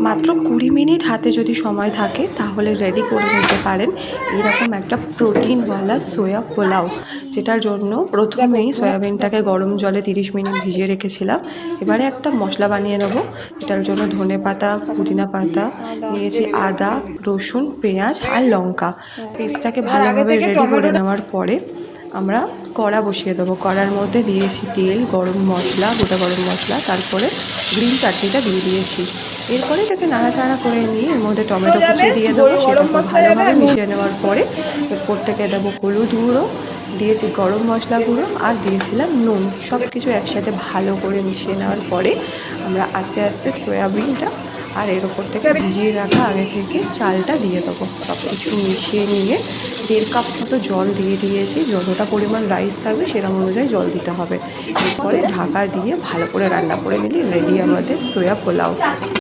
মাত্র 20 মিনিট হাতে যদি সময় থাকে তাহলে রেডি করে নিতে পারেন এরকম একটা প্রোটিনওয়ালা সোয়া পোলাও, যেটার জন্য প্রথমেই সয়াবিনটাকে গরম জলে 30 মিনিট ভিজিয়ে রেখেছিলাম। এবারে একটা মশলা বানিয়ে নেবো, যেটার জন্য ধনে পাতা, পুদিনা পাতা নিয়েছি, আদা, রসুন, পেঁয়াজ আর লঙ্কা। পেস্টটাকে ভালোভাবে রেডি করে নেওয়ার পরে আমরা কড়া বসিয়ে দেবো। কড়ার মধ্যে দিয়েছি তেল, গরম মশলা, গোটা গরম মশলা, তারপরে গ্রিন চাটনিটা দিয়ে দিয়েছি। এরপরে এটাকে নাড়াচাড়া করে নিয়ে এর মধ্যে টমেটো কুচি দিয়ে দেবো। সেটাকে ভালোভাবে মিশিয়ে নেওয়ার পরে এরপর থেকে দেবো হলুদ গুঁড়ো, দিয়েছি গরম মশলা গুঁড়ো আর দিয়েছিলাম নুন। সব কিছু একসাথে ভালো করে মিশিয়ে নেওয়ার পরে আমরা আস্তে আস্তে সয়াবিনটা আর এর ওপর থেকে ভিজিয়ে রাখা আগে থেকে চালটা দিয়ে দেবো। সব কিছু মিশিয়ে নিয়ে 1.5 কাপ মতো জল দিয়ে দিয়েছি। যতটা পরিমাণ রাইস থাকবে সেরকম অনুযায়ী জল দিতে হবে। এরপরে ঢাকা দিয়ে ভালো করে রান্না করে নিলে রেডি আমাদের সোয়া পোলাও।